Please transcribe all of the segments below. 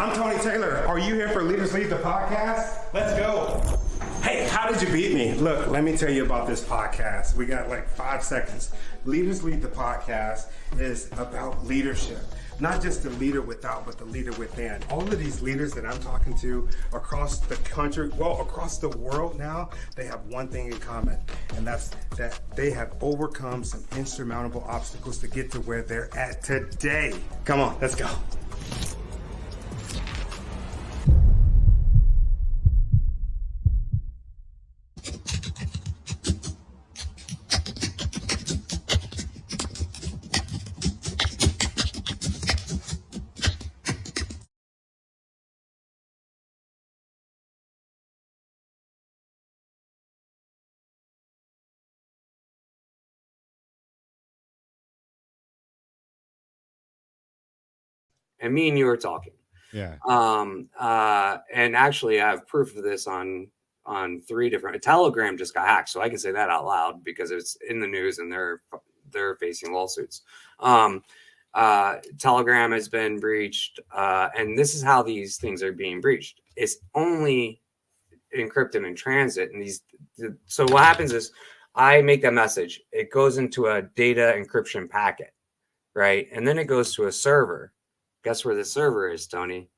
I'm Tony Taylor. Are you here for Leaders Lead the podcast? Let's go. Hey, how did you beat me? Look, let me tell you about this podcast. We got like 5 seconds. Leaders Lead the podcast is about leadership. Not just the leader without, but the leader within. All of these leaders that I'm talking to across the country, well, across the world now, they have one thing in common, and that's that they have overcome some insurmountable obstacles to get to where they're at today. Come on, let's go. And me and you were talking. Yeah. And actually I have proof of this on 3 different. Telegram just got hacked, so I can say that out loud because it's in the news and they're facing lawsuits. Telegram has been breached, and this is how these things are being breached. It's only encrypted in transit, and so what happens is I make that message. It goes into a data encryption packet, right? And then it goes to a server. Guess where the server is, Tony?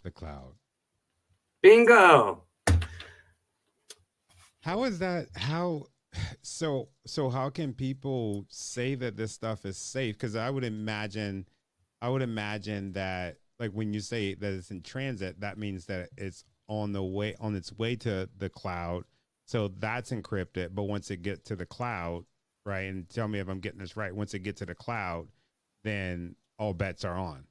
The cloud. Bingo. How is that? So how can people say that this stuff is safe? Because I would imagine that, like, when you say that it's in transit, that means that it's on its way to the cloud. So that's encrypted. But once it gets to the cloud, right? And tell me if I'm getting this right. Once it gets to the cloud, then all bets are on.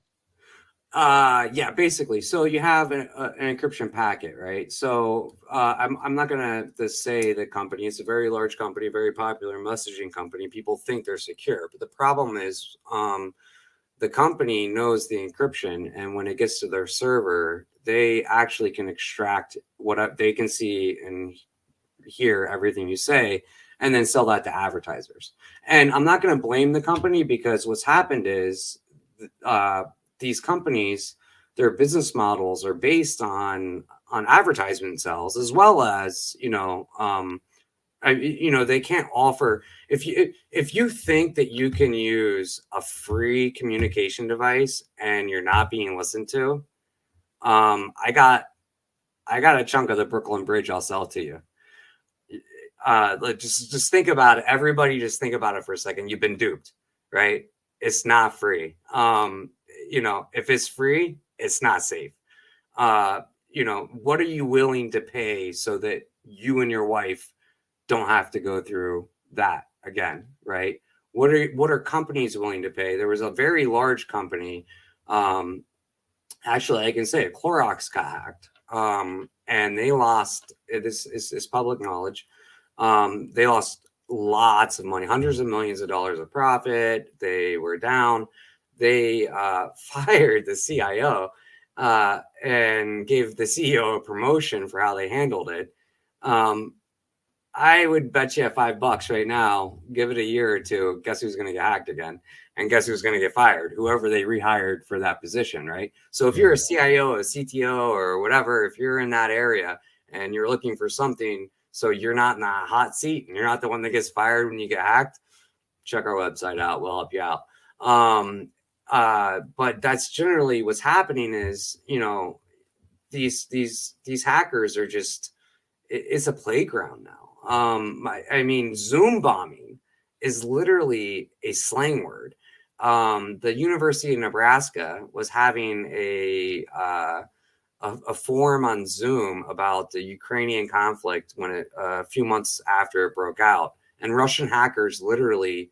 Yeah, basically. So you have an encryption packet, right? So I'm not going to say the company. It's a very large company, very popular messaging company. People think they're secure, but the problem is the company knows the encryption, and when it gets to their server, they actually can extract what they can see and hear everything you say, and then sell that to advertisers. And I'm not going to blame the company, because what's happened is these companies, their business models are based on advertisement sales, as well as, they can't offer, if you think that you can use a free communication device and you're not being listened to, I got a chunk of the Brooklyn Bridge I'll sell to you. Just think about it. Everybody just think about it for a second. You've been duped, right? It's not free. If it's free, it's not safe. What are you willing to pay so that you and your wife don't have to go through that again, right? What are companies willing to pay? There was a very large company, actually, I can say it, Clorox got hacked, and they lost, this is public knowledge, they lost lots of money, hundreds of millions of dollars of profit. They were down. They fired the CIO and gave the CEO a promotion for how they handled it. I would bet you $5 right now, give it a year or two, guess who's going to get hacked again? And guess who's going to get fired? Whoever they rehired for that position, right? So if you're a CIO, a CTO, or whatever, if you're in that area and you're looking for something, so you're not in a hot seat and you're not the one that gets fired when you get hacked, check our website out. We'll help you out. But that's generally what's happening is, these hackers are just, it's a playground now. Zoom bombing is literally a slang word. The University of Nebraska was having a forum on Zoom about the Ukrainian conflict a few months after it broke out, and Russian hackers literally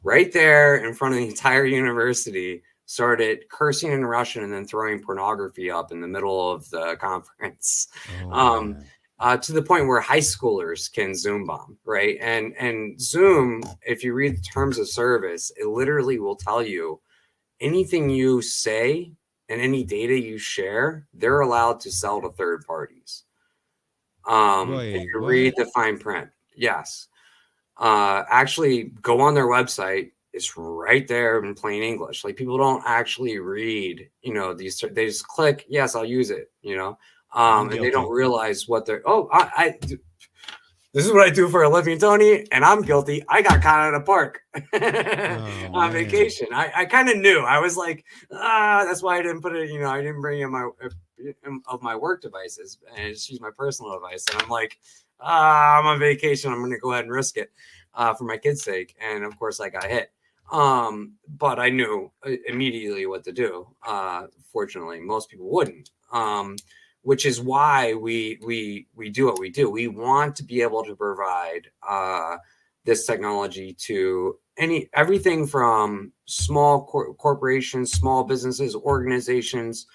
right there in front of the entire university started cursing in Russian and then throwing pornography up in the middle of the conference. To the point where high schoolers can Zoom bomb, right? And Zoom, if you read the terms of service, it literally will tell you anything you say and any data you share, they're allowed to sell to third parties. If you read the fine print, yes. Actually, go on their website is right there in plain English. Like people don't actually read, these, they just click, yes, I'll use it, I'm and they don't guilty. realize what they're, this is what I do for a living, Tony, and I'm guilty. I got caught at a park Oh on man. vacation. I kind of knew. I was like, that's why I didn't put it, I didn't bring in my work devices and just use my personal device. And I'm like, I'm on vacation. I'm going to go ahead and risk it for my kids' sake. And of course, I got hit. But I knew immediately what to do. Fortunately, most people wouldn't. Which is why we do what we do. We want to be able to provide this technology to everything from small corporations, small businesses, organizations,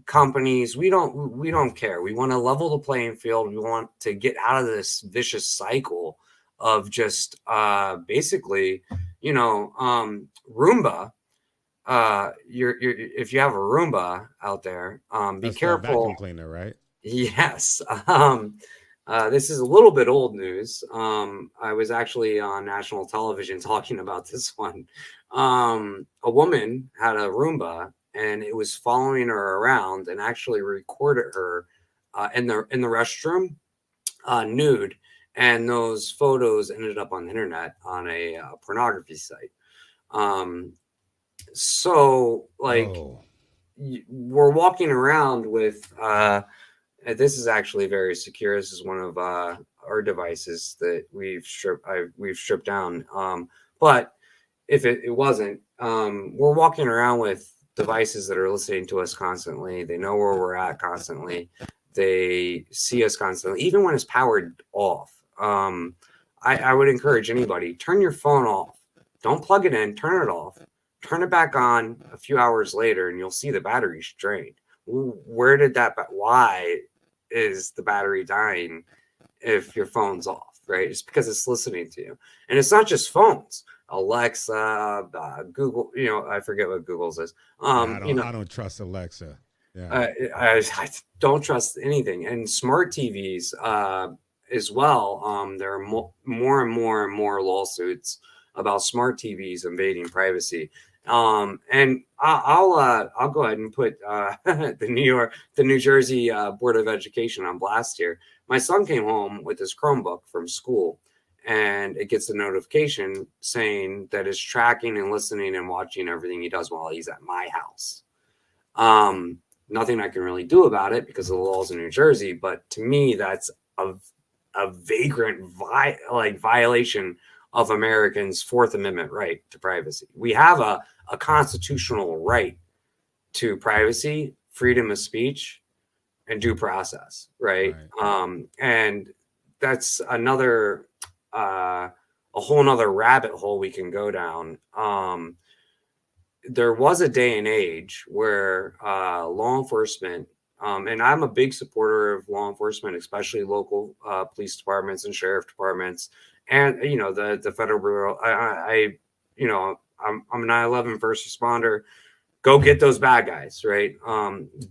companies. We don't care. We want to level the playing field. We want to get out of this vicious cycle of just basically, Roomba. If you have a Roomba out there, be That's the careful. vacuum cleaner, right? Yes. This is a little bit old news. I was actually on national television talking about this one. A woman had a Roomba and it was following her around and actually recorded her in the restroom nude. And those photos ended up on the internet on a pornography site. So like Oh. we're walking around with this is actually very secure. This is one of our devices that we've stripped down. But if it wasn't, we're walking around with devices that are listening to us constantly. They know where we're at constantly. They see us constantly, even when it's powered off. I would encourage anybody, turn your phone off. Don't plug it in, turn it off. Turn it back on a few hours later and you'll see the battery's drained. Why is the battery dying if your phone's off, right? It's because it's listening to you. And it's not just phones. Alexa, Google, I forget what Google's is. Yeah, I don't trust Alexa. Yeah. I don't trust anything. And smart TVs as well. There are more and more lawsuits about smart TVs invading privacy. And I'll go ahead and put the New Jersey Board of Education on blast here. My son came home with his Chromebook from school, and it gets a notification saying that it's tracking and listening and watching everything he does while he's at my house. Nothing I can really do about it because of the laws in New Jersey, but to me, that's a vagrant violation of Americans' Fourth Amendment right to privacy. We have a constitutional right to privacy, freedom of speech, and due process, right? And that's a whole nother rabbit hole we can go down. There was a day and age where law enforcement, and I'm a big supporter of law enforcement, especially local police departments and sheriff departments, and the federal bureau. I'm a 9/11 first responder. Go get those bad guys, right?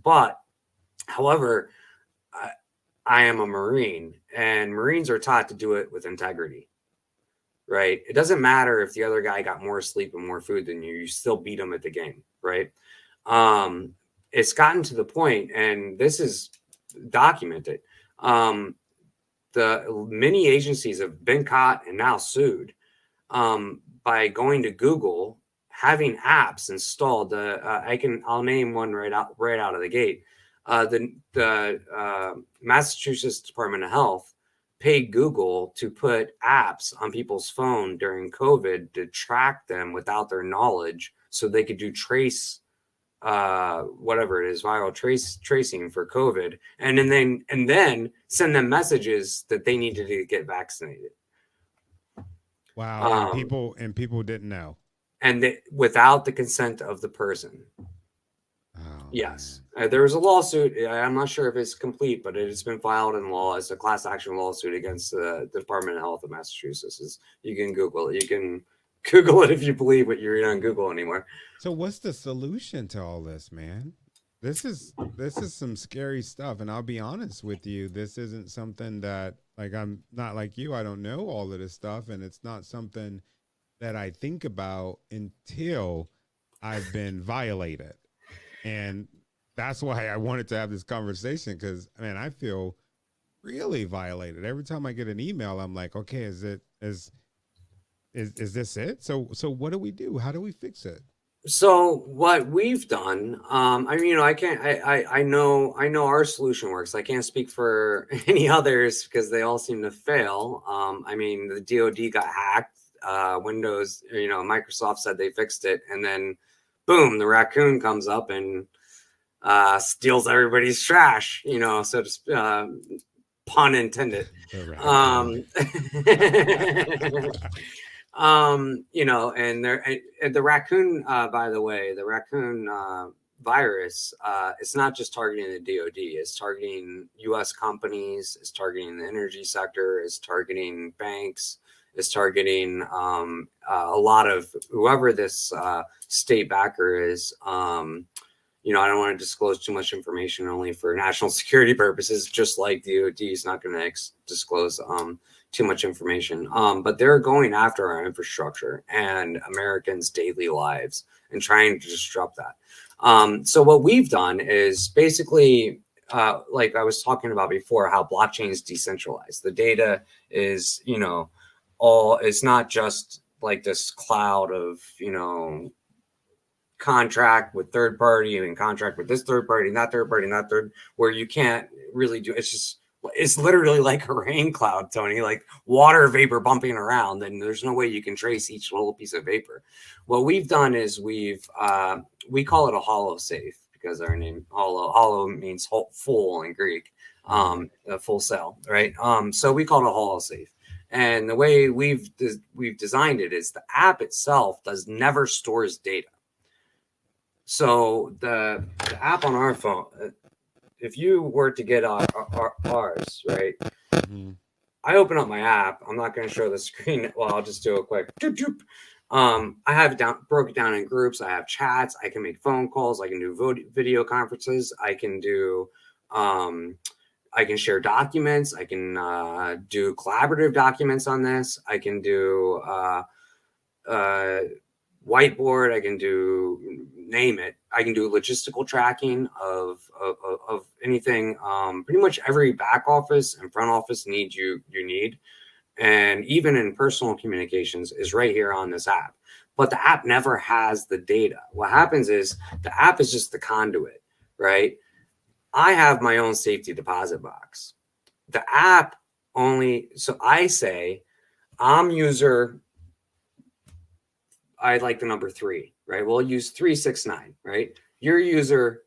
But however, I am a Marine, and Marines are taught to do it with integrity. Right? It doesn't matter if the other guy got more sleep and more food than you still beat him at the game, right? It's gotten to the point, and this is documented. The many agencies have been caught and now sued by going to Google, having apps installed. I'll name one right out of the gate. The Massachusetts Department of Health paid Google to put apps on people's phone during COVID to track them without their knowledge, so they could do whatever it is, viral tracing for COVID, and then send them messages that they needed to get vaccinated. Wow. And people didn't know. And without the consent of the person. Oh, yes. There was a lawsuit. I'm not sure if it's complete, but it has been filed in law as a class action lawsuit against the Department of Health of Massachusetts. You can Google it. You can Google it if you believe what you read on Google anymore. So what's the solution to all this, man? This is some scary stuff. And I'll be honest with you, this isn't something that, like, I'm not like you. I don't know all of this stuff. And it's not something that I think about until I've been violated. And that's why I wanted to have this conversation, because man, I feel really violated. Every time I get an email, I'm like, okay, is this it? So what do we do? How do we fix it? So what we've done, I mean, I can't, I know our solution works. I can't speak for any others because they all seem to fail. I mean, the DOD got hacked, Windows, Microsoft said they fixed it, and then boom, the raccoon comes up and steals everybody's trash, so to pun intended. And the raccoon, by the way, the raccoon virus, it's not just targeting the DOD, it's targeting US companies, it's targeting the energy sector, it's targeting banks, it's targeting a lot of whoever this state backer is. I don't want to disclose too much information, only for national security purposes, just like DOD is not going to disclose too much information. But they're going after our infrastructure and Americans' daily lives and trying to disrupt that. So what we've done is basically, like I was talking about before, how blockchain is decentralized. The data is, it's not just like this cloud of, contract with third party and contract with this third party and that third party and that third, where you can't really do it's literally like a rain cloud, Tony, like water vapor bumping around, and there's no way you can trace each little piece of vapor. What we've done is we call it a Holo safe, because our name Holo means full in Greek, a full cell, right? So we call it a Holo safe. And the way we've designed it is the app itself never stores data. So the app on our phone, if you were to get ours, right? Mm-hmm. I open up my app. I'm not going to show the screen. Well, I'll just do a quick. I have it broken down in groups. I have chats. I can make phone calls. I can do video conferences. I can do. I can share documents. I can do collaborative documents on this. I can do whiteboard. I can do, name it. I can do logistical tracking of anything. Pretty much every back office and front office need you need, and even in personal communications is right here on this app. But the app never has the data. What happens is the app is just the conduit, right? I have my own safety deposit box. The app only, so I say I'm user, I like the number 3, right? We'll use 369, right? You're user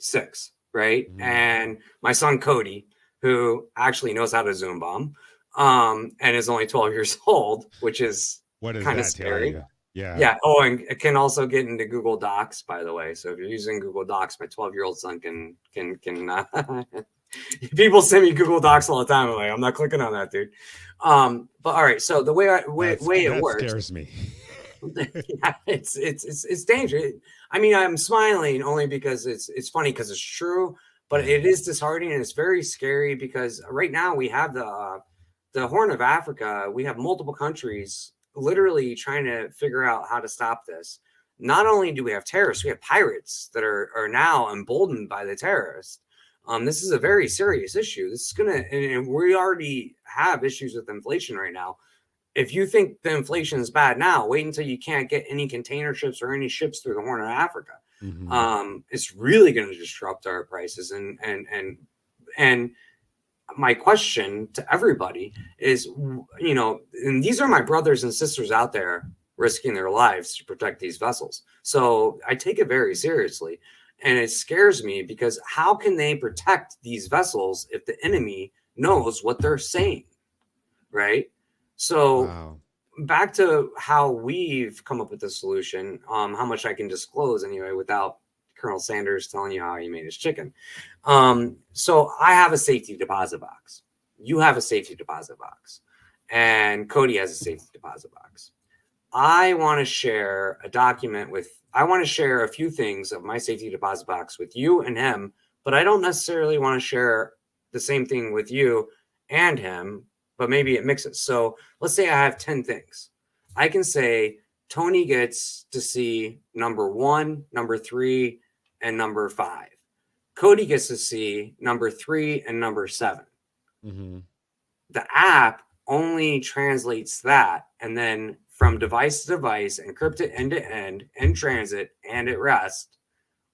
6, right? Mm-hmm. And my son Cody, who actually knows how to Zoom bomb, and is only 12 years old, which is kind of scary. Yeah. Oh, and it can also get into Google Docs, by the way. So if you're using Google Docs, my 12-year-old son can people send me Google Docs all the time. I'm like, I'm not clicking on that, dude. But all right. So the way it works scares me. Yeah, it's dangerous. I mean, I'm smiling only because it's funny, because it's true, but it is disheartening and it's very scary, because right now we have the Horn of Africa. We have multiple countries literally trying to figure out how to stop this. Not only do we have terrorists, we have pirates that are now emboldened by the terrorists. This is a very serious issue. This is and we already have issues with inflation right now. If you think the inflation is bad now, wait until you can't get any container ships or any ships through the Horn of Africa. Mm-hmm. It's really going to disrupt our prices. And my question to everybody is, and these are my brothers and sisters out there risking their lives to protect these vessels. So I take it very seriously. And it scares me, because how can they protect these vessels if the enemy knows what they're saying, right? So back to how we've come up with the solution, how much I can disclose anyway without Colonel Sanders telling you how he made his chicken. So I have a safety deposit box. You have a safety deposit box. And Cody has a safety deposit box. I want to share a few things of my safety deposit box with you and him, but I don't necessarily want to share the same thing with you and him, but maybe it mixes. So let's say I have 10 things. I can say Tony gets to see number 1, number 3, and number 5. Cody gets to see number 3 and number 7. Mm-hmm. The app only translates that, and then from device to device, encrypted end to end, in transit, and at rest,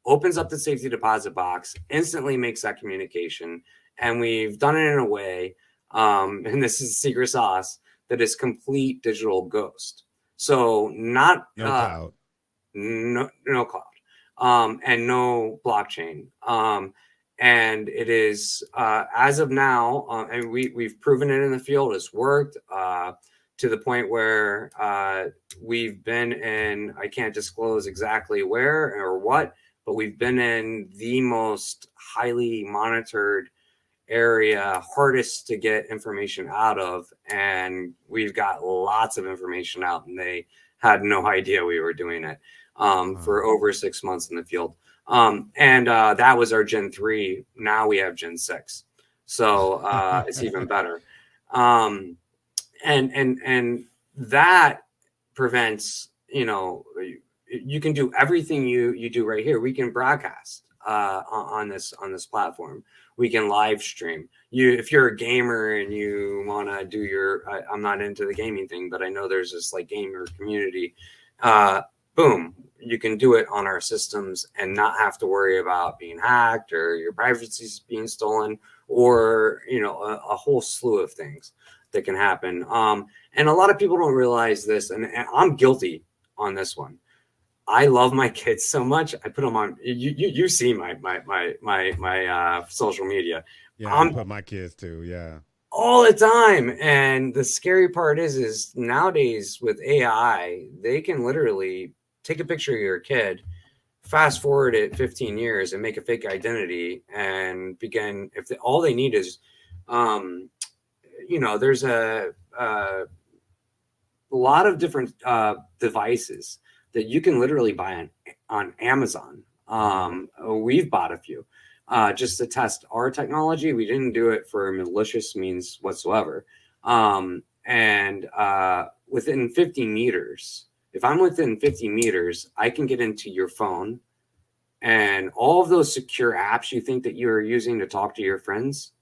opens up the safety deposit box, instantly makes that communication. And we've done it in a way, and this is secret sauce, that is complete digital ghost. So not No cloud. no cloud, and no blockchain. And it is as of now, and we've proven it in the field. It's worked to the point where we've been in. I can't disclose exactly where or what, but we've been in the most highly monitored area, hardest to get information out of, and we've got lots of information out, and they had no idea we were doing it for over 6 months in the field. And that was our Gen 3. Now we have Gen 6. So it's even better. And that prevents, you can do everything you do right here. We can broadcast on this platform. We can live stream. If you're a gamer and you want to do I'm not into the gaming thing, but I know there's this like gamer community. Boom, you can do it on our systems and not have to worry about being hacked or your privacy being stolen, or a whole slew of things that can happen. And a lot of people don't realize this, and I'm guilty on this one. I love my kids so much. I put them on. You see my social media. Yeah, I put my kids too. Yeah, all the time. And the scary part is nowadays with AI, they can literally take a picture of your kid, fast forward it 15 years, and make a fake identity and begin. All they need is, there's a lot of different devices that you can literally buy on Amazon. We've bought a few just to test our technology. We didn't do it for malicious means whatsoever. And within 50 meters, if I'm within 50 meters, I can get into your phone, and all of those secure apps you think that you're using to talk to your friends,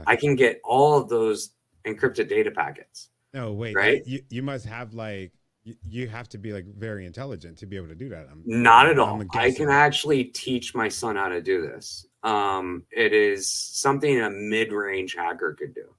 I can get all of those encrypted data packets. No, wait, right? You must have you have to be like very intelligent to be able to do that. Not at all. I can actually teach my son how to do this. It is something a mid-range hacker could do.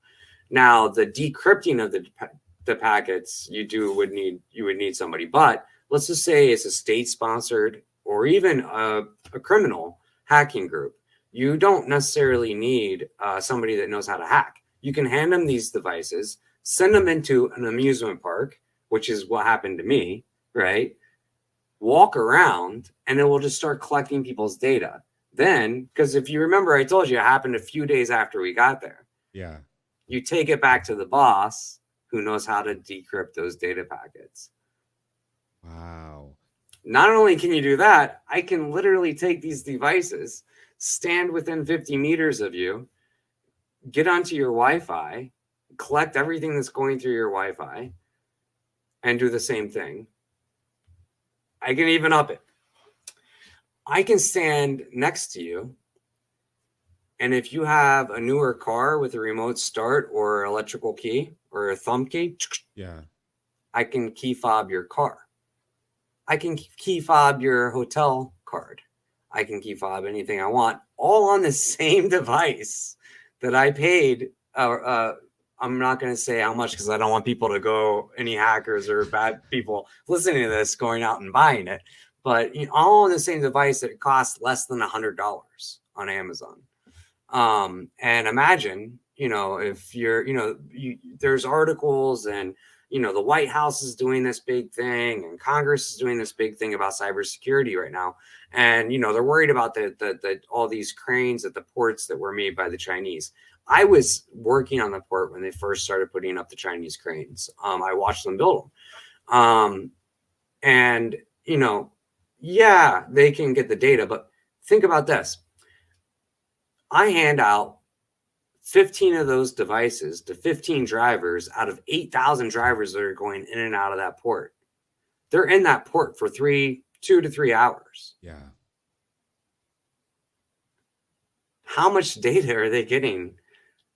Now, the decrypting of the packets you would need somebody, but let's just say it's a state-sponsored or even a criminal hacking group. You don't necessarily need somebody that knows how to hack. You can hand them these devices, send them into an amusement park, which is what happened to me, right? Walk around, and it will just start collecting people's data. Then, because if you remember, I told you it happened a few days after we got there. Yeah. You take it back to the boss who knows how to decrypt those data packets. Wow. Not only can you do that, I can literally take these devices, stand within 50 meters of you, get onto your Wi-Fi, collect everything that's going through your Wi-Fi, and do the same thing. I can even up it. I can stand next to you, and if you have a newer car with a remote start or electrical key or a thumb key, I can key fob your car. I can key fob your hotel card. I can key fob anything I want, all on the same device that I paid. I'm not going to say how much because I don't want people to go, any hackers or bad people listening to this, going out and buying it. But all on the same device that it costs less than $100 on Amazon. And imagine, if there's articles and, the White House is doing this big thing and Congress is doing this big thing about cybersecurity right now. And, they're worried about the all these cranes at the ports that were made by the Chinese. I was working on the port when they first started putting up the Chinese cranes. I watched them build them. And, they can get the data, but think about this. I hand out 15 of those devices to 15 drivers out of 8,000 drivers that are going in and out of that port. They're in that port for 2 to 3 hours. Yeah. How much data are they getting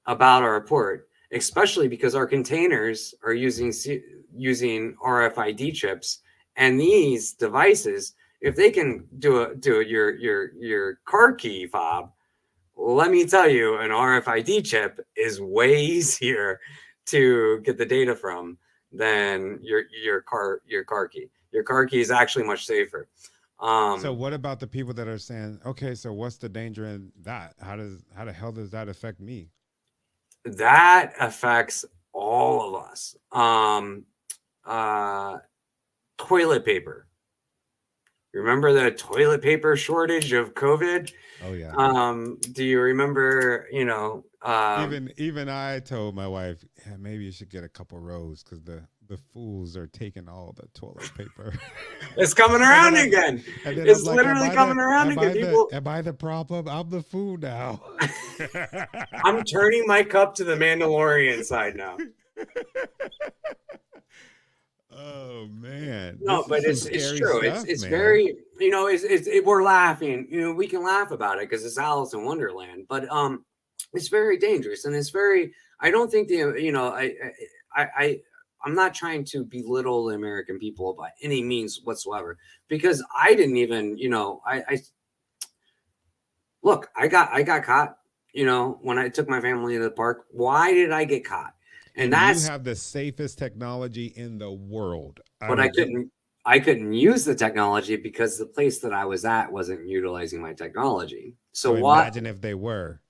about our port, especially because our containers are using RFID chips, and these devices, if they can do your car key fob, let me tell you, an RFID chip is way easier to get the data from than your car key. Your car key is actually much safer. So what about the people that are saying, okay, so what's the danger in that? How the hell does that affect me? That affects all of us. Toilet paper. Remember the toilet paper shortage of COVID? Oh yeah. Do you remember, Even I told my wife, yeah, maybe you should get a couple rows because the fools are taking all the toilet paper. It's coming around again. It's literally coming around again. Am I the problem? I'm the fool now. I'm turning my cup to the Mandalorian side now. Oh man. No, but it's true. It's very, we're laughing. We can laugh about it because it's Alice in Wonderland, but it's very dangerous, and it's very. I don't think I'm not trying to belittle the American people by any means whatsoever, because I didn't even, look, I got caught, when I took my family to the park. Why did I get caught? And that's, you have the safest technology in the world. But I couldn't use the technology because the place that I was at wasn't utilizing my technology. So imagine if they were.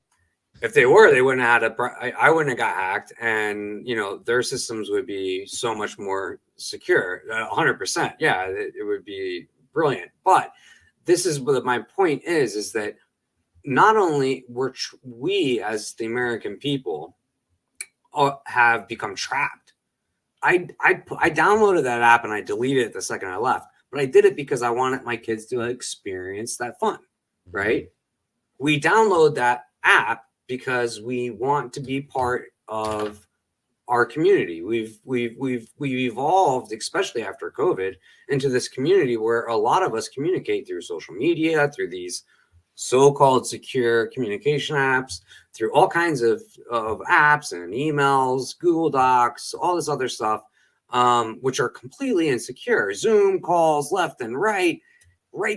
If they were, they wouldn't have had I wouldn't have got hacked, and their systems would be so much more secure. 100%. Yeah, it would be brilliant. But this is what my point is that not only we as the American people have become trapped. I downloaded that app and I deleted it the second I left, but I did it because I wanted my kids to experience that fun, right? We download that app because we want to be part of our community. We've evolved, especially after COVID, into this community where a lot of us communicate through social media, through these so-called secure communication apps, through all kinds of apps and emails, Google Docs, all this other stuff, which are completely insecure. Zoom calls left and right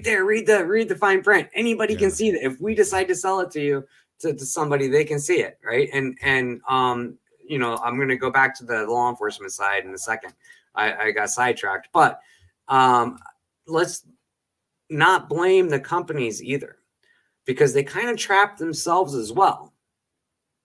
there. Read the fine print. Anybody can see that. If we decide to sell it to you, to somebody, they can see it, right? And I'm going to go back to the law enforcement side in a second. I got sidetracked, but let's not blame the companies either, because they kind of trap themselves as well.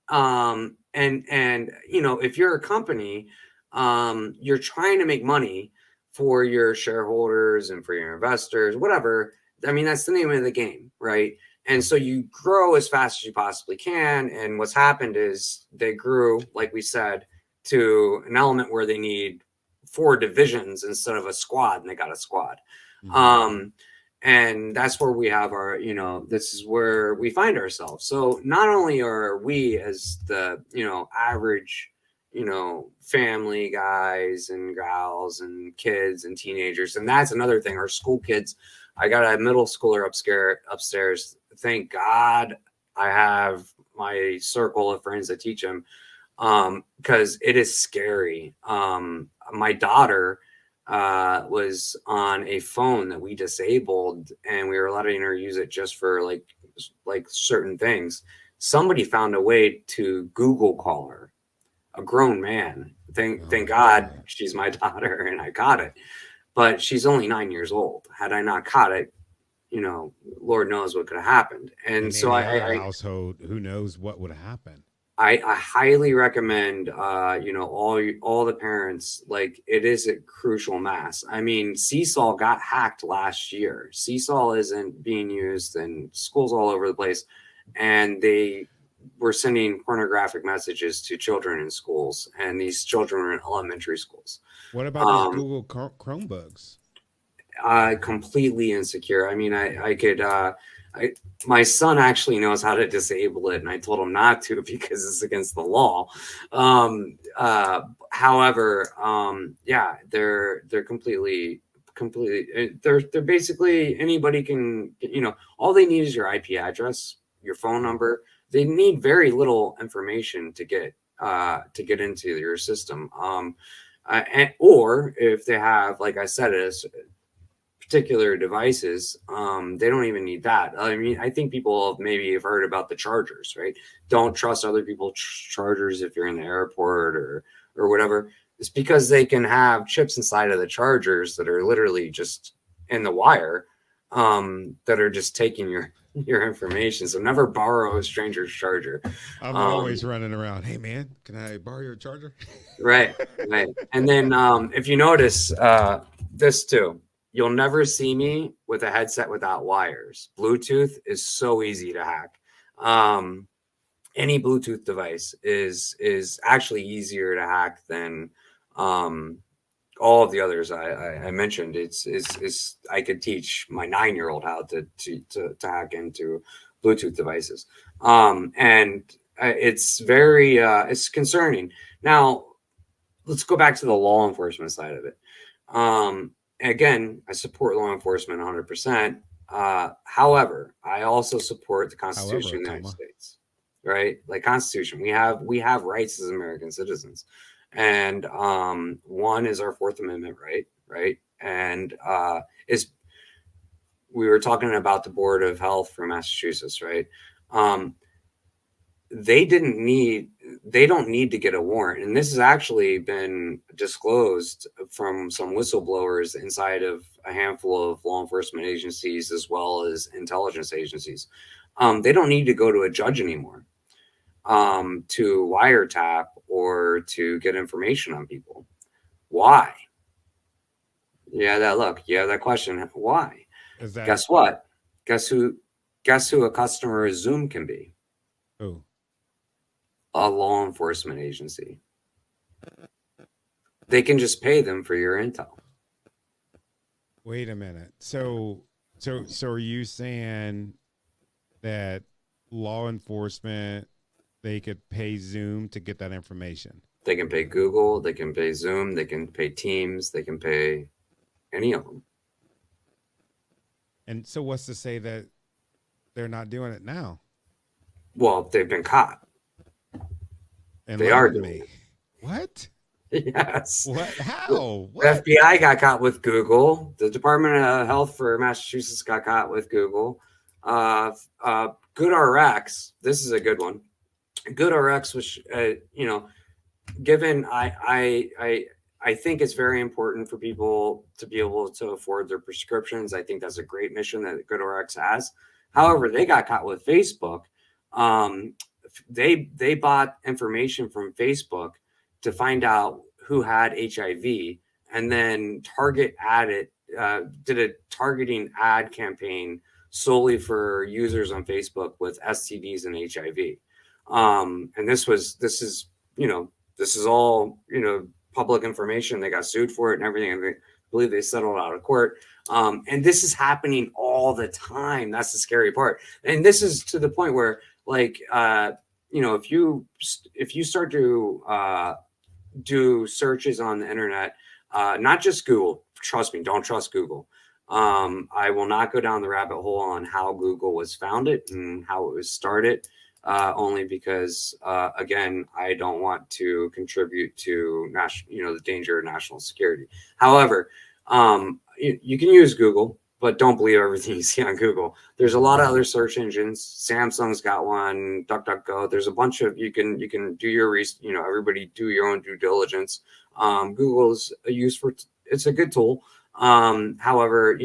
And if you're a company, you're trying to make money for your shareholders and for your investors, whatever. I mean, that's the name of the game, right? And so you grow as fast as you possibly can. And what's happened is they grew, like we said, to an element where they need 4 divisions instead of a squad, and they got a squad. Mm-hmm. And that's where we have our, this is where we find ourselves. So not only are we as the, average, family guys and gals and kids and teenagers. And that's another thing. Our school kids, I got a middle schooler upstairs. Thank God I have my circle of friends that teach them, because it is scary. My daughter was on a phone that we disabled, and we were letting her use it just for like certain things. Somebody found a way to Google call her, a grown man. Thank God she's my daughter and I caught it, but she's only 9 years old. Had I not caught it, Lord knows what could have happened. And so I household, who knows what would have happened. I highly recommend, all the parents, it is a crucial mass. I mean, Seesaw got hacked last year. Seesaw isn't being used in schools all over the place. And they were sending pornographic messages to children in schools. And these children were in elementary schools. What about these Google Chromebooks? Completely insecure. I mean, I My son actually knows how to disable it, and I told him not to because it's against the law. However, yeah, they're completely they're basically anybody can, all they need is your IP address, your phone number. They need very little information to get into your system. Or if they have, like I said, particular devices, they don't even need that. I mean, I think people maybe have heard about the chargers, right? Don't trust other people's chargers if you're in the airport or whatever. It's because they can have chips inside of the chargers that are literally just in the wire, that are just taking your information. So never borrow a stranger's charger. I'm always running around. Hey man, can I borrow your charger? Right. And then if you notice, this too, you'll never see me with a headset without wires. Bluetooth is so easy to hack. Any Bluetooth device is actually easier to hack than all of the others I mentioned. It's I could teach my 9-year-old how to hack into Bluetooth devices. And it's very it's concerning. Now, let's go back to the law enforcement side of it. Again, I support law enforcement 100%. However, I also support the Constitution of the United States, right? Like Constitution, we have rights as American citizens, and one is our Fourth Amendment right? And is we were talking about the Board of Health for Massachusetts, right? They don't need to get a warrant. And this has actually been disclosed from some whistleblowers inside of a handful of law enforcement agencies, as well as intelligence agencies. They don't need to go to a judge anymore to wiretap or to get information on people. Why? Yeah, that question. Why? Guess what? Guess who a customer of Zoom can be? Who? A law enforcement agency. They can just pay them for your intel. Wait a minute. So are you saying that law enforcement, they could pay Zoom to get that information? They can pay Google, they can pay Zoom, they can pay Teams, they can pay any of them. And so what's to say that they're not doing it now? Well, they've been caught. They are doing it. What? Yes. What? How? What? The FBI got caught with Google. The Department of Health for Massachusetts got caught with Google. GoodRx. This is a good one. GoodRx was, given I think it's very important for people to be able to afford their prescriptions. I think that's a great mission that GoodRx has. However, they got caught with Facebook. They bought information from Facebook to find out who had HIV, and then did a targeting ad campaign solely for users on Facebook with STDs and HIV. And this is all public information. They got sued for it and everything. And I believe they settled out of court. And this is happening all the time. That's the scary part. And this is to the point where, like, if you start to do searches on the internet, not just Google, trust me, don't trust Google. I will not go down the rabbit hole on how Google was founded and how it was started, only because, again, I don't want to contribute to the danger of national security. However, you can use Google, but don't believe everything you see on Google. There's a lot of other search engines. Samsung's got one, DuckDuckGo. There's a bunch of, you can do your research, everybody do your own due diligence. Google's it's a good tool. However,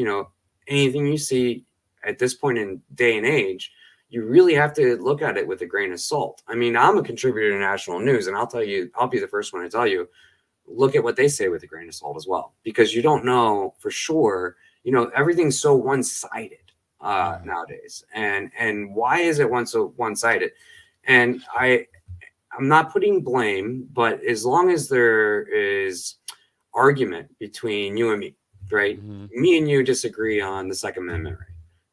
anything you see at this point in day and age, you really have to look at it with a grain of salt. I mean, I'm a contributor to national news, and I'll tell you, I'll be the first one to tell you, look at what they say with a grain of salt as well, because you don't know for sure. Everything's so one-sided nowadays. And why is it so one-sided? And I'm not putting blame, but as long as there is argument between you and me, right? Mm-hmm. Me and you disagree on the Second Amendment,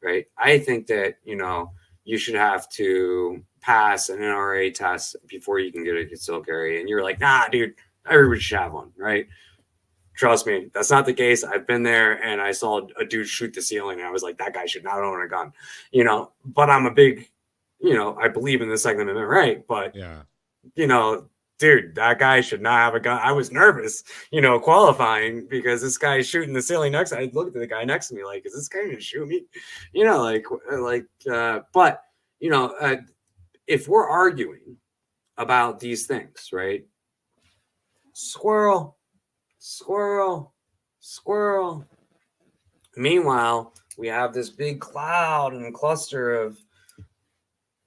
right? right? I think that, you know, you should have to pass an NRA test before you can get a concealed carry. And you're like, nah, dude, everybody should have one, right? Trust me, that's not the case. I've been there and I saw a dude shoot the ceiling and I was like, that guy should not own a gun, you know, but I'm a big, you know, I believe in the Second Amendment, right? But, Yeah. you know, dude, that guy should not have a gun. I was nervous, you know, qualifying because this guy is shooting the ceiling next. I looked at the guy next to me like, is this guy going to shoot me? You know, but, you know, if we're arguing about these things, right? Squirrel, squirrel, squirrel. Meanwhile, we have this big cloud and cluster of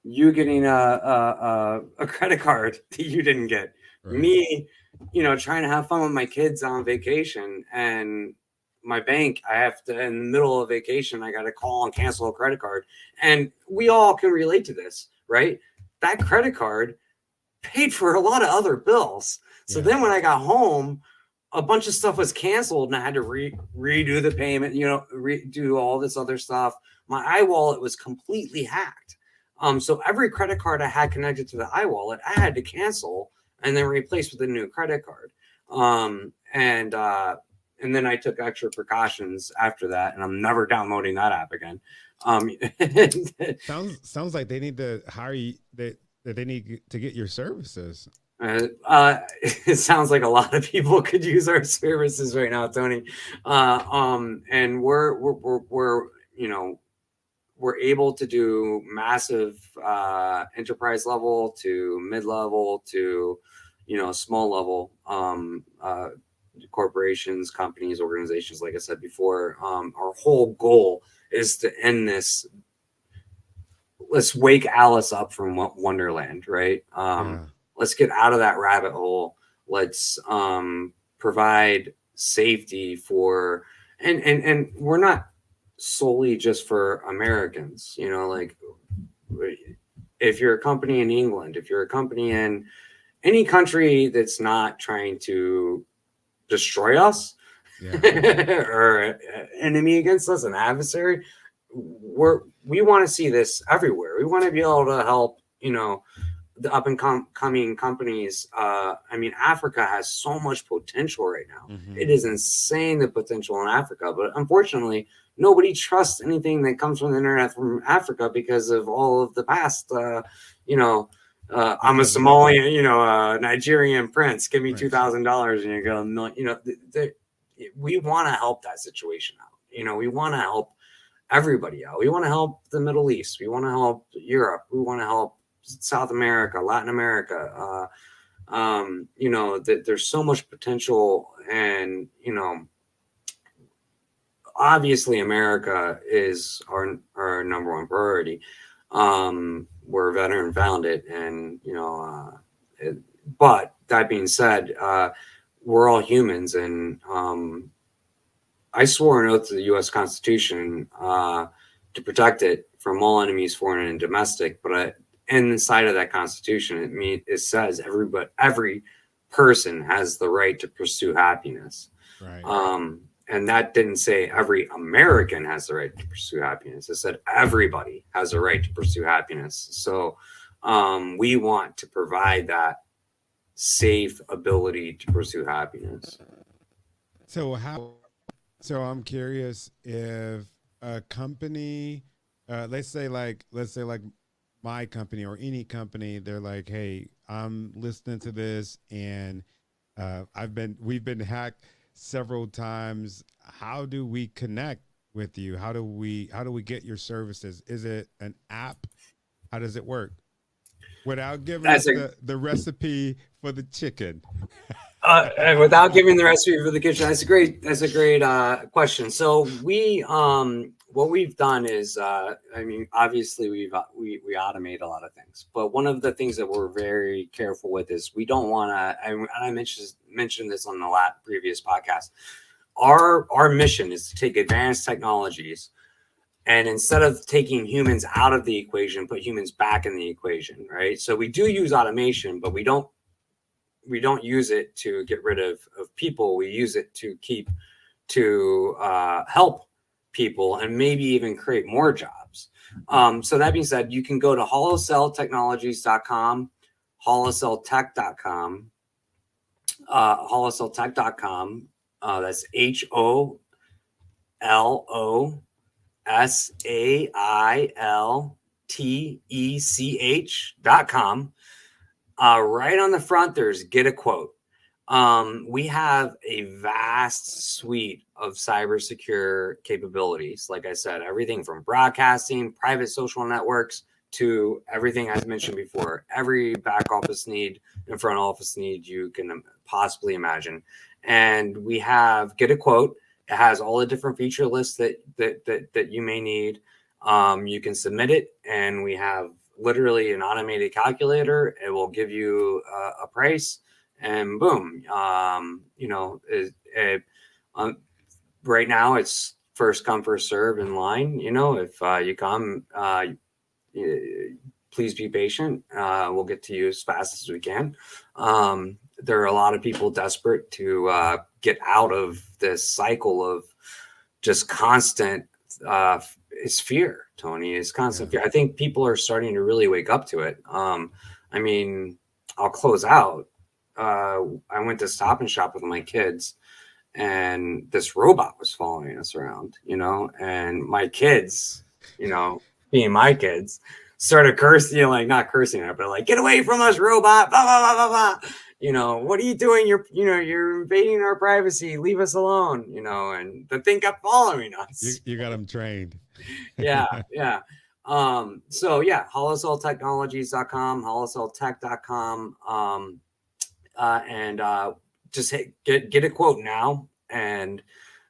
you getting a credit card that you didn't get. Right. Me, you know, trying to have fun with my kids on vacation, and my bank, I have to, in the middle of vacation, I got to call and cancel a credit card. And we all can relate to this, right? That credit card paid for a lot of other bills. So then when I got home, a bunch of stuff was canceled and I had to redo the payment, you know, redo all this other stuff. My iWallet was completely hacked. So every credit card I had connected to the iWallet, I had to cancel and then replace with a new credit card. And then I took extra precautions after that, and I'm never downloading that app again. Sounds like they need to hire you, that they need to get your services. It sounds like a lot of people could use our services right now, Tony. And we're you know, we're able to do massive enterprise level to mid-level to, you know, small level corporations, companies, organizations. Like I said before, our whole goal is to end this. Let's wake Alice up from Wonderland, right? Let's get out of that rabbit hole. Let's provide safety for, and we're not solely just for Americans, you know, like if you're a company in England, if you're a company in any country that's not trying to destroy us or an enemy against us, an adversary, we want to see this everywhere. We want to be able to help, you know, the up and coming companies. I mean, Africa has so much potential right now. It is insane, the potential in Africa, but unfortunately nobody trusts anything that comes from the internet from Africa because of all of the past, you know, I'm a Somalian, you know, Nigerian prince, give me $2,000 and you go a million, you know, we want to help that situation out. You know, we want to help everybody out. We want to help the Middle East. We want to help Europe. We want to help South America, Latin America. You know, there's so much potential, and, you know, obviously America is our number one priority. We're veteran founded, and, you know, but that being said, we're all humans, and I swore an oath to the U.S. Constitution to protect it from all enemies, foreign and domestic. But inside of that Constitution, it says every person has the right to pursue happiness. Right. And that didn't say every American has the right to pursue happiness. It said everybody has a right to pursue happiness. So we want to provide that safe ability to pursue happiness. So I'm curious if a company, let's say like my company or any company, they're like, hey, I'm listening to this and we've been hacked several times. How do we connect with you? How do we Mm-hmm. get your services? Is it an app? How does it work? Without giving us the recipe for the chicken. And without giving the recipe for the kitchen, that's a great question. So what we've done is, I mean, obviously we automate a lot of things, but one of the things that we're very careful with is we don't want to. And I mentioned this on the previous podcast. Our mission is to take advanced technologies, and instead of taking humans out of the equation, put humans back in the equation, right? So we do use automation, but we don't use it to get rid of people. We use it to help people and maybe even create more jobs. So that being said, you can go to holocelltechnologies.com, holocelltech.com, holocelltech.com. That's HOLOSAILTECH.com. Right on the front, there's get a quote. We have a vast suite of cyber secure capabilities. Like I said, everything from broadcasting, private social networks, to everything I've mentioned before, every back office need and front office need you can possibly imagine. And we have get a quote. It has all the different feature lists that you may need. You can submit it, and we have literally an automated calculator. It will give you a price, and boom. Right now it's first come, first serve in line. If you come, please be patient. We'll get to you as fast as we can. There are a lot of people desperate to get out of this cycle of just constant it's fear, Tony. It's constant fear. I think people are starting to really wake up to it. I'll close out. I went to Stop and Shop with my kids, and this robot was following us around, and my kids, being my kids, started cursing, not cursing at, but like, get away from us, robot, blah, blah, blah, blah, blah. What are you doing? You're invading our privacy. Leave us alone, and the thing kept following us. You got them trained. Yeah. Holocelltechnologies.com, holocelltech.com. And just get a quote now, and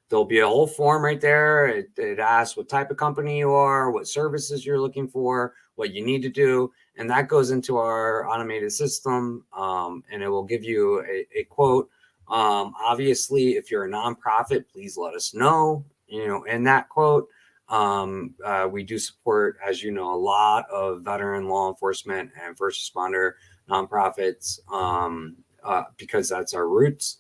there'll be a whole form right there. It asks what type of company you are, what services you're looking for, what you need to do, and that goes into our automated system, and it will give you a quote. Obviously, if you're a nonprofit, please let us know, in that quote. We do support, as you know, a lot of veteran law enforcement and first responder nonprofits, because that's our roots.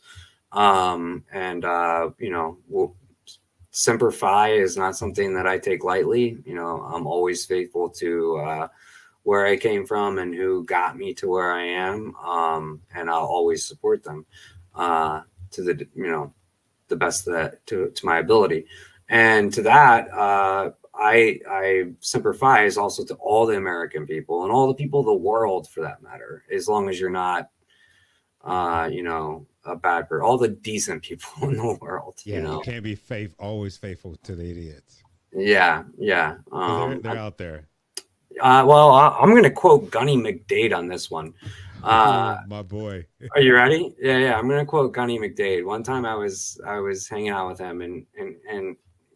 Semper Fi is not something that I take lightly. I'm always faithful to where I came from and who got me to where I am. And I'll always support them to the best to my ability. And to that, I Semper Fi is also to all the American people and all the people of the world, for that matter, as long as you're not, a bad person, all the decent people in the world. You can't be always faithful to the idiots. Yeah. They're out there. Well, I'm going to quote Gunny McDade on this one. My boy. Are you ready? Yeah. I'm going to quote Gunny McDade. One time I was hanging out with him, and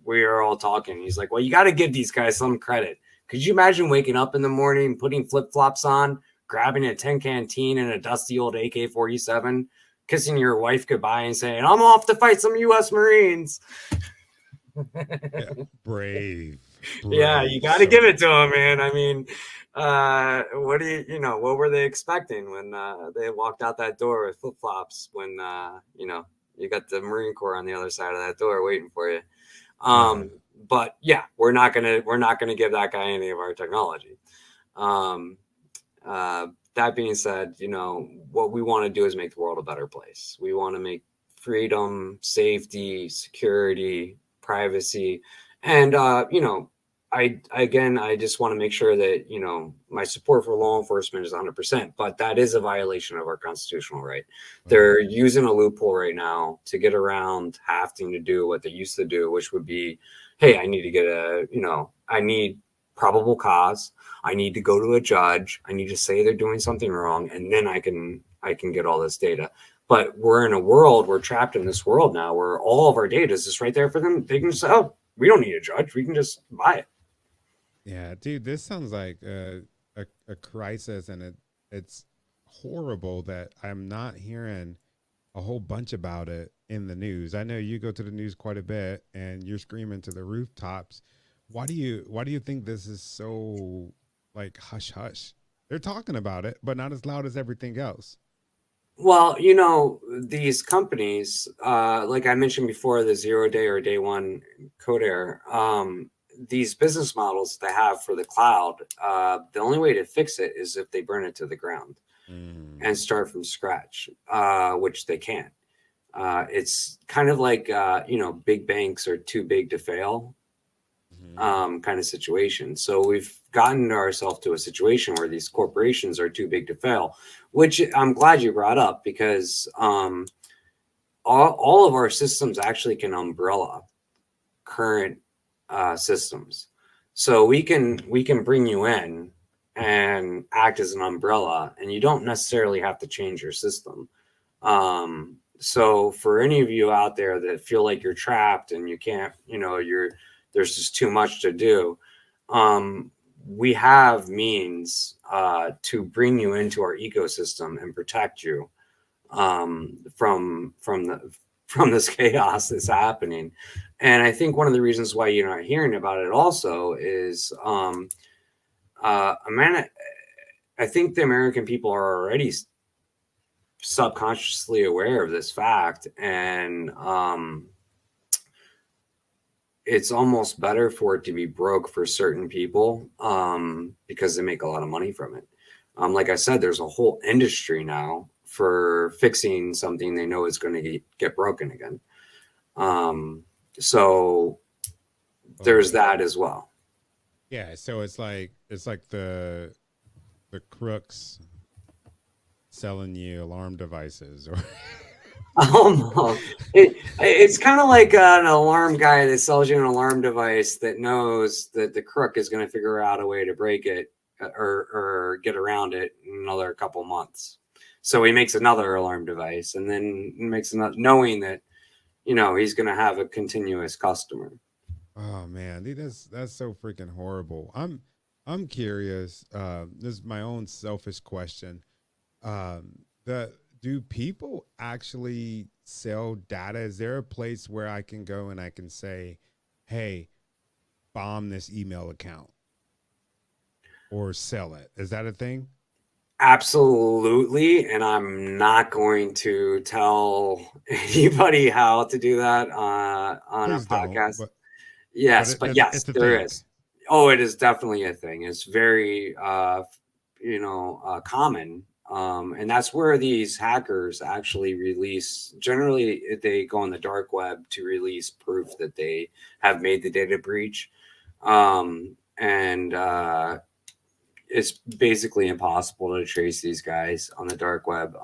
we were all talking. He's like, well, you got to give these guys some credit. Could you imagine waking up in the morning, putting flip-flops on, grabbing a tin canteen and a dusty old AK-47, kissing your wife goodbye and saying, I'm off to fight some U.S. Marines? Brave. Yeah, you got to give it to him, man. I mean, what were they expecting when they walked out that door with flip-flops when, you got the Marine Corps on the other side of that door waiting for you? But yeah, we're not gonna give that guy any of our technology. That being said, what we want to do is make the world a better place. We want to make freedom, safety, security, privacy, and I just want to make sure that my support for law enforcement is 100%, but that is a violation of our constitutional right. They're using a loophole right now to get around having to do what they used to do, which would be, hey, I need to get I need probable cause. I need to go to a judge. I need to say they're doing something wrong, and then I can get all this data. But we're trapped in this world now where all of our data is just right there for them. They can just say, oh, we don't need a judge. We can just buy it. Yeah, dude, this sounds like a crisis, and it's horrible that I'm not hearing a whole bunch about it in the news. I know you go to the news quite a bit, and you're screaming to the rooftops. Why do you think this is so like hush hush? They're talking about it, but not as loud as everything else. Well, these companies, like I mentioned before, the 0 day or day one code error, these business models they have for the cloud, the only way to fix it is if they burn it to the ground and Mm. start from scratch, which they can't. It's kind of like, big banks are too big to fail, Mhm. kind of situation. So we've gotten ourselves to a situation where these corporations are too big to fail, which I'm glad you brought up because all of our systems actually can umbrella current systems. So we can bring you in and act as an umbrella, and you don't necessarily have to change your system. So for any of you out there that feel like you're trapped and you can't, there's just too much to do, um, we have means to bring you into our ecosystem and protect you from this chaos that's happening. And I think one of the reasons why you're not hearing about it also is, man, I think the American people are already subconsciously aware of this fact, and it's almost better for it to be broke for certain people, because they make a lot of money from it. Like I said, there's a whole industry now for fixing something they know is going to get broken again. Um, so Oh there's yeah. that as well. Yeah. So it's like the crooks selling you alarm devices or Almost. It's kind of like an alarm guy that sells you an alarm device that knows that the crook is going to figure out a way to break it, or get around it in another couple months. So he makes another alarm device and then makes another, knowing that, he's going to have a continuous customer. oh man, dude, that's so freaking horrible. I'm curious. This is my own selfish question. The Do people actually sell data? Is there a place where I can go and I can say, "Hey, bomb this email account" or sell it? Is that a thing? Absolutely. And I'm not going to tell anybody how to do that on a Please don't. podcast. Yes, but yes, It's a there thing. is. Oh, it is definitely a thing. It's very, common. And that's where these hackers actually release. Generally, they go on the dark web to release proof that they have made the data breach. And It's basically impossible to trace these guys on the dark web.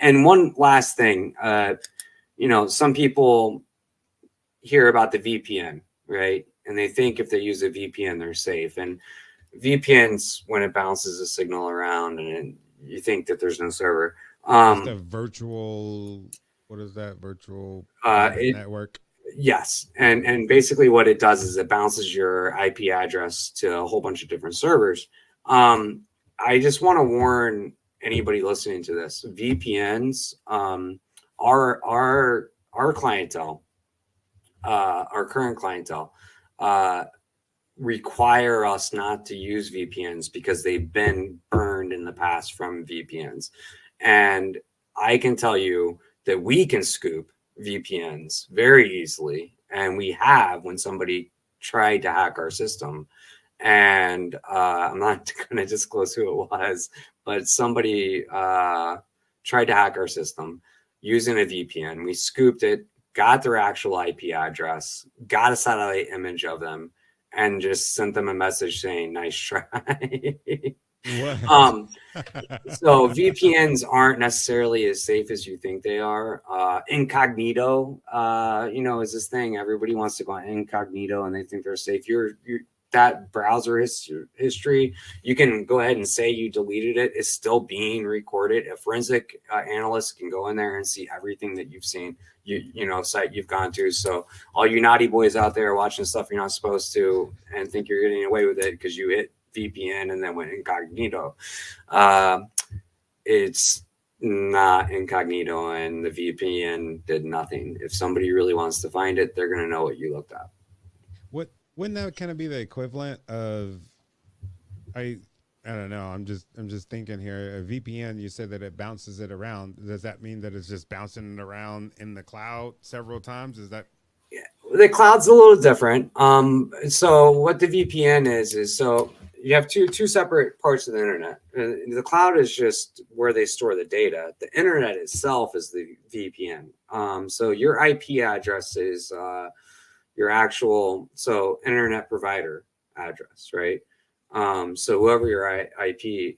And one last thing, some people hear about the VPN, right? And they think if they use a VPN, they're safe. And VPNs, when it bounces a signal around and you think that there's no server, Just a virtual, what is that? Virtual private it network? yes, Okay. and basically what it does is it bounces your IP address to a whole bunch of different servers. I just want to warn anybody listening to this: VPNs, our clientele, our current clientele, uh, require us not to use VPNs because they've been burned in the past from VPNs. And I can tell you that we can scoop VPNs very easily. And we have when somebody tried to hack our system. And I'm not going to disclose who it was, but somebody tried to hack our system using a VPN. We scooped it, got their actual IP address, got a satellite image of them, and just sent them a message saying nice try. What? um so VPNs aren't necessarily as safe as you think they are. Incognito, is this thing everybody wants to go on incognito and they think they're safe. You're that browser history, you can go ahead and say you deleted it. It's still being recorded. A forensic analyst can go in there and see everything that you've seen, site you've gone to. So all you naughty boys out there watching stuff you're not supposed to and think you're getting away with it because you hit VPN and then went incognito. Uh, it's not incognito, and the VPN did nothing. If somebody really wants to find it, they're going to know what you looked up. What wouldn't that kind of be the equivalent of I I don't know. I'm just thinking here. A VPN, you said that it bounces it around. Does that mean that it's just bouncing it around in the cloud several times? Is that The cloud's a little different. So what the VPN is so you have two separate parts of the internet. The cloud is just where they store the data. The internet itself is the VPN. So your IP address is your actual internet provider address, right? So whoever your IP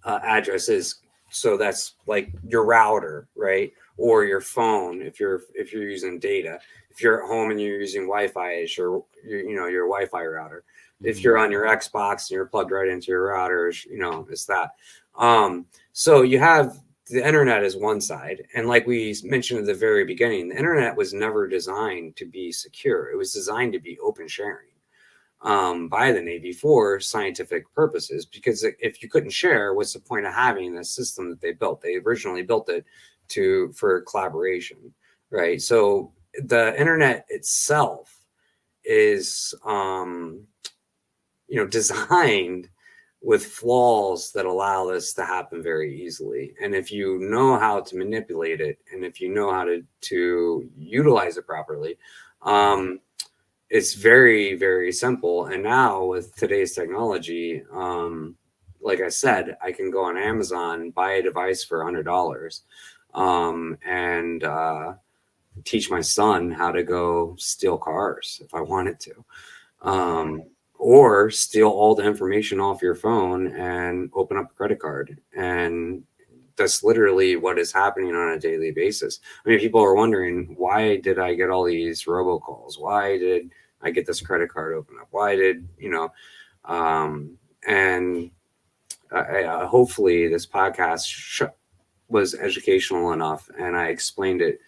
address is, so that's like your router, right? Or your phone if you're using data. If you're at home and you're using Wi-Fi as your Wi-Fi router. If you're on your Xbox and you're plugged right into your router, it's that. So you have the internet as one side, and like we mentioned at the very beginning, the internet was never designed to be secure. It was designed to be open sharing by the Navy for scientific purposes, because if you couldn't share, what's the point of having the system that they built? They originally built it for collaboration, right? So the internet itself is designed with flaws that allow this to happen very easily. And if you know how to manipulate it, and if you know how to utilize it properly, it's very, very simple. And now with today's technology, like I said, I can go on Amazon, buy a device for $100, and teach my son how to go steal cars if I wanted to, or steal all the information off your phone and open up a credit card. And that's literally what is happening on a daily basis. I mean, people are wondering, why did I get all these robocalls? Why did I get this credit card open up? Why did, and hopefully this podcast was educational enough, and I explained it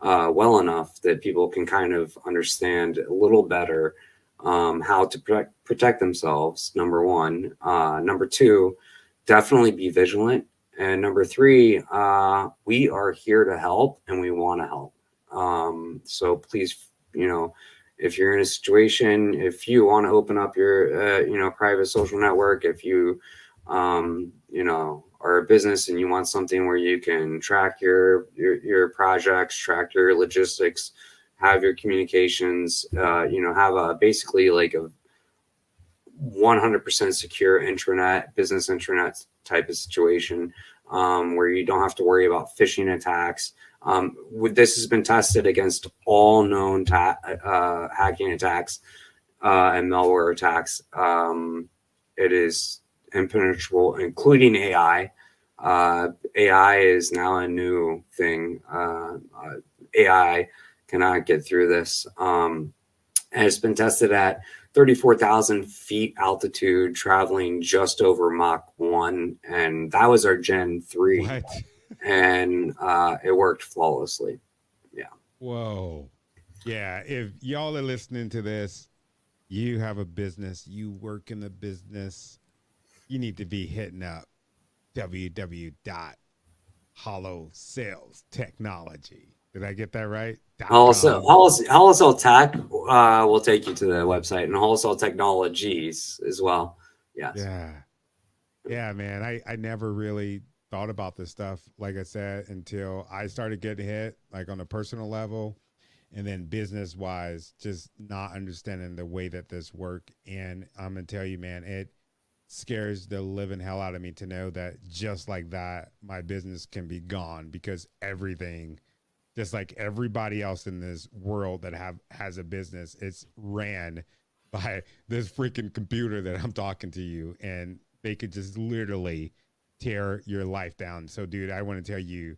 well enough that people can kind of understand a little better how to protect themselves, number one. Number two, definitely be vigilant. And number three, we are here to help, and we want to help. So please, if you're in a situation, if you want to open up your, private social network, if you, are a business and you want something where you can track your projects, track your logistics, have your communications, have basically like a 100% secure business intranet type of situation, where you don't have to worry about phishing attacks. This has been tested against all known hacking attacks and malware attacks. It is impenetrable, including AI. AI is now a new thing. AI cannot get through this. And it's been tested at 34,000 feet altitude, traveling just over Mach 1. And that was our Gen 3. what? And it worked flawlessly. Yeah. Whoa. Yeah. If y'all are listening to this, you have a business, you work in the business, you need to be hitting up www.holosalestechnology. Did I get that right? Holosell Tech will take you to the website, and Holosell Technologies as well. Yes. Yeah, man. I never really thought about this stuff, like I said, until I started getting hit, like on a personal level, and then business wise, just not understanding the way that this work. And I'm gonna tell you, man, it scares the living hell out of me to know that just like that, my business can be gone, because everything, just like everybody else in this world that has a business, it's ran by this freaking computer that I'm talking to you, and they could just literally tear your life down. So, dude, I want to tell you,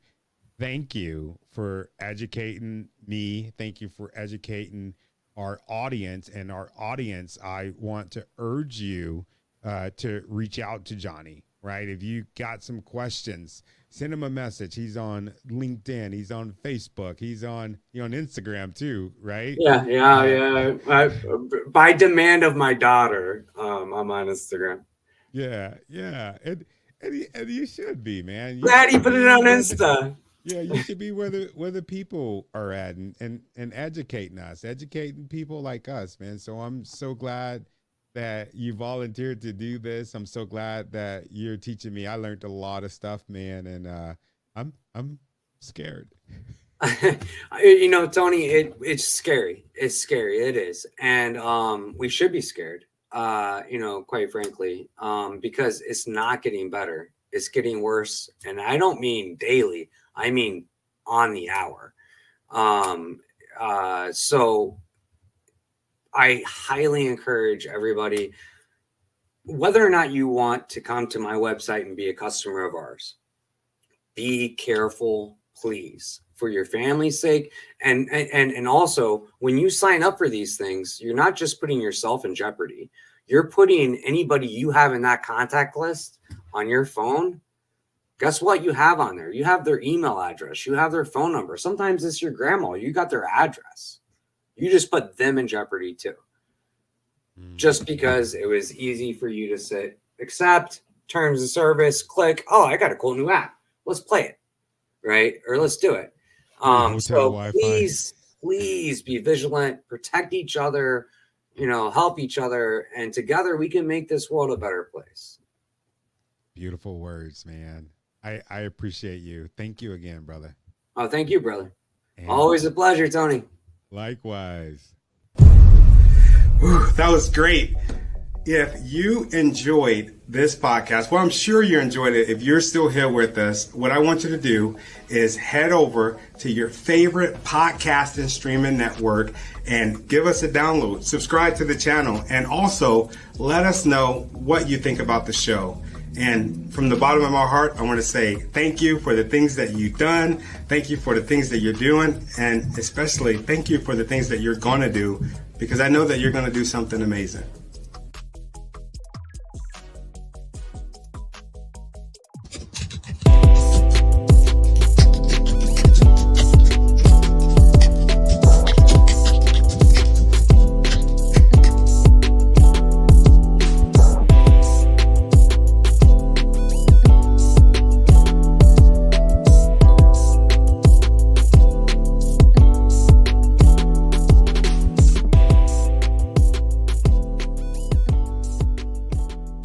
thank you for educating me. Thank you for educating our audience. And our audience, I want to urge you to reach out to Johnny, right? If you got some questions, send him a message. He's on LinkedIn. He's on Facebook. He's on Instagram too, right? Yeah. By demand of my daughter, I'm on Instagram. Yeah. And you should be, man. Daddy, put it on Insta. Yeah, you should be where the people are at, and educating us, educating people like us, man. So I'm so glad that you volunteered to do this. I'm so glad that you're teaching me. I learned a lot of stuff, man, and I'm scared. You know, Tony, it's scary. It's scary. It is. And we should be scared, you know, quite frankly, because it's not getting better. It's getting worse. And I don't mean daily. I mean on the hour. So I highly encourage everybody, whether or not you want to come to my website and be a customer of ours, be careful, please, for your family's sake. And also, when you sign up for these things, you're not just putting yourself in jeopardy. You're putting anybody you have in that contact list on your phone. Guess what you have on there? You have their email address. You have their phone number. Sometimes it's your grandma. You got their address. You just put them in jeopardy too. Just because it was easy for you to say, accept, terms of service, click. Oh, I got a cool new app. Let's play it. Right? Or let's do it. So Wi-Fi. please be vigilant, protect each other, you know, help each other. And together we can make this world a better place. Beautiful words, man. I appreciate you. Thank you again, brother. Oh, thank you, brother. And Always a pleasure, Tony. likewise. Whew, that was great. If you enjoyed this podcast, well, I'm sure you enjoyed it. If you're still here with us, what I want you to do is head over to your favorite podcast and streaming network and give us a download, subscribe to the channel, and also let us know what you think about the show. And from the bottom of my heart, I want to say thank you for the things that you've done. Thank you for the things that you're doing. And especially thank you for the things that you're going to do, because I know that you're going to do something amazing.